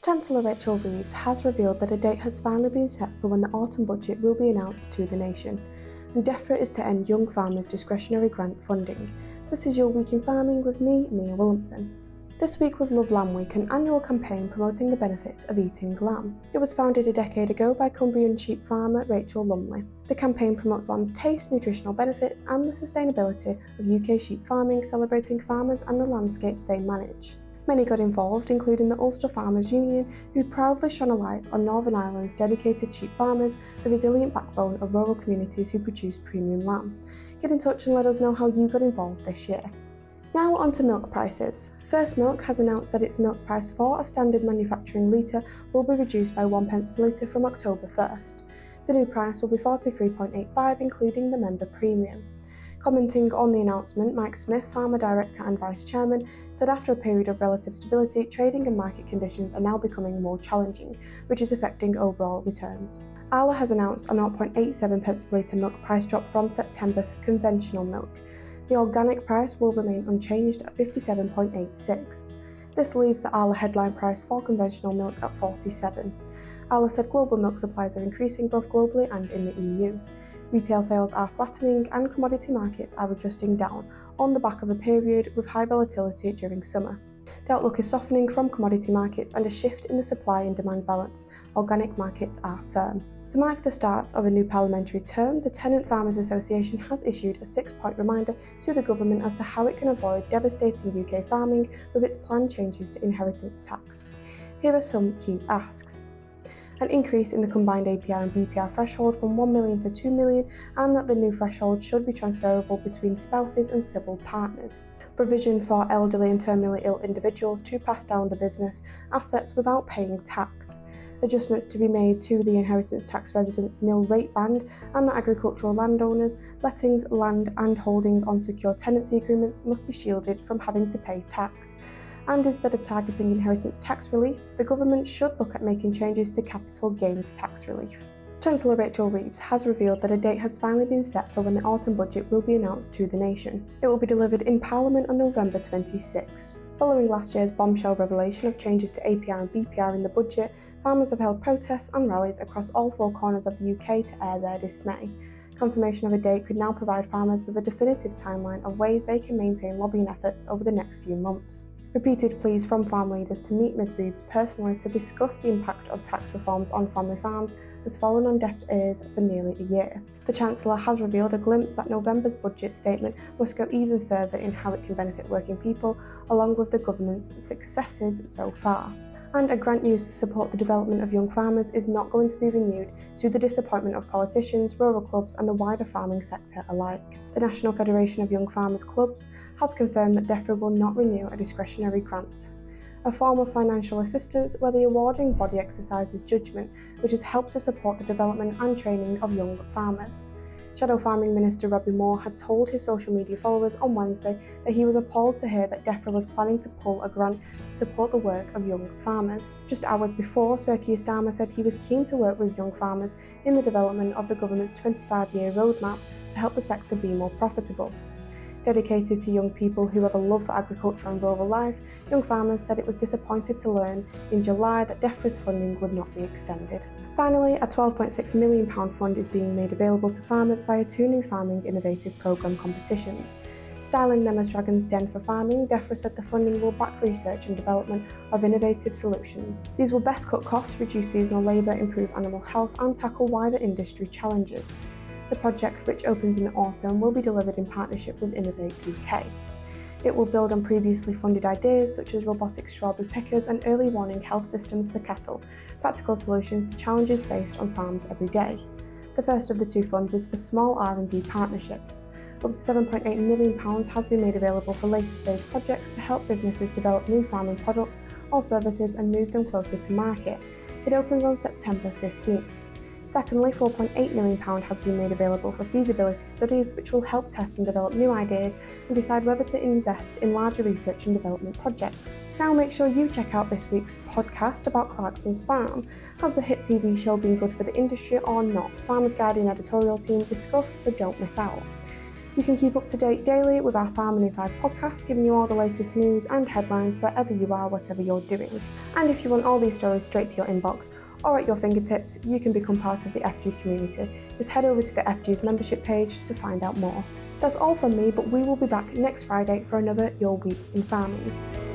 Chancellor Rachel Reeves has revealed that a date has finally been set for when the autumn budget will be announced to the nation. And Defra is to end young farmers' discretionary grant funding. This is your Week in Farming with me, Mia Williamson. This week was Love Lamb Week, an annual campaign promoting the benefits of eating lamb. It was founded a decade ago by Cumbrian sheep farmer Rachel Lumley. The campaign promotes lamb's taste, nutritional benefits and the sustainability of UK sheep farming, celebrating farmers and the landscapes they manage. Many got involved, including the Ulster Farmers Union, who proudly shone a light on Northern Ireland's dedicated sheep farmers, the resilient backbone of rural communities who produce premium lamb. Get in touch and let us know how you got involved this year. Now on to milk prices. First Milk has announced that its milk price for a standard manufacturing litre will be reduced by 1 pence per litre from October 1st. The new price will be 43.85, including the member premium. Commenting on the announcement, Mike Smith, Farmer Director and Vice Chairman, said after a period of relative stability, trading and market conditions are now becoming more challenging, which is affecting overall returns. Arla has announced a 0.87 pence per litre milk price drop from September for conventional milk. The organic price will remain unchanged at 57.86. This leaves the Arla headline price for conventional milk at 47. Arla said global milk supplies are increasing both globally and in the EU. Retail sales are flattening and commodity markets are adjusting down on the back of a period with high volatility during summer. The outlook is softening from commodity markets and a shift in the supply and demand balance. Organic markets are firm. To mark the start of a new parliamentary term, the Tenant Farmers Association has issued a 6-point reminder to the government as to how it can avoid devastating UK farming with its planned changes to inheritance tax. Here are some key asks. An increase in the combined APR and BPR threshold from 1 million to 2 million, and that the new threshold should be transferable between spouses and civil partners. Provision for elderly and terminally ill individuals to pass down the business assets without paying tax. Adjustments to be made to the inheritance tax residents nil rate band, and that agricultural landowners letting land and holding on secure tenancy agreements must be shielded from having to pay tax. And instead of targeting inheritance tax reliefs, the government should look at making changes to capital gains tax relief. Chancellor Rachel Reeves has revealed that a date has finally been set for when the autumn budget will be announced to the nation. It will be delivered in Parliament on November 26. Following last year's bombshell revelation of changes to APR and BPR in the budget, farmers have held protests and rallies across all 4 corners of the UK to air their dismay. Confirmation of a date could now provide farmers with a definitive timeline of ways they can maintain lobbying efforts over the next few months. Repeated pleas from farm leaders to meet Ms Reeves personally to discuss the impact of tax reforms on family farms has fallen on deaf ears for nearly a year. The Chancellor has revealed a glimpse that November's budget statement must go even further in how it can benefit working people, along with the government's successes so far. And a grant used to support the development of young farmers is not going to be renewed, to the disappointment of politicians, rural clubs and the wider farming sector alike. The National Federation of Young Farmers Clubs has confirmed that Defra will not renew a discretionary grant, a form of financial assistance where the awarding body exercises judgment, which has helped to support the development and training of young farmers. Shadow Farming Minister Robbie Moore had told his social media followers on Wednesday that he was appalled to hear that Defra was planning to pull a grant to support the work of young farmers. Just hours before, Sir Keir Starmer said he was keen to work with young farmers in the development of the government's 25-year roadmap to help the sector be more profitable. Dedicated to young people who have a love for agriculture and rural life, Young Farmers said it was disappointed to learn in July that Defra's funding would not be extended. Finally, a £12.6 million fund is being made available to farmers via 2 new farming innovative programme competitions. Styling them as Dragon's Den for farming, Defra said the funding will back research and development of innovative solutions. These will best cut costs, reduce seasonal labour, improve animal health and tackle wider industry challenges. The project, which opens in the autumn, will be delivered in partnership with Innovate UK. It will build on previously funded ideas such as robotic strawberry pickers and early warning health systems for cattle, practical solutions to challenges faced on farms every day. The first of the 2 funds is for small R&D partnerships. Up to £7.8 million has been made available for later stage projects to help businesses develop new farming products or services and move them closer to market. It opens on September 15th. Secondly, £4.8 million has been made available for feasibility studies, which will help test and develop new ideas and decide whether to invest in larger research and development projects. Now make sure you check out this week's podcast about Clarkson's Farm. Has the hit TV show been good for the industry or not? Farmers Guardian editorial team discuss, so don't miss out. You can keep up to date daily with our Farming in 5 podcast, giving you all the latest news and headlines wherever you are, whatever you're doing. And if you want all these stories straight to your inbox or at your fingertips, you can become part of the FG community. Just head over to the FG's membership page to find out more. That's all from me, but we will be back next Friday for another Your Week in Farming.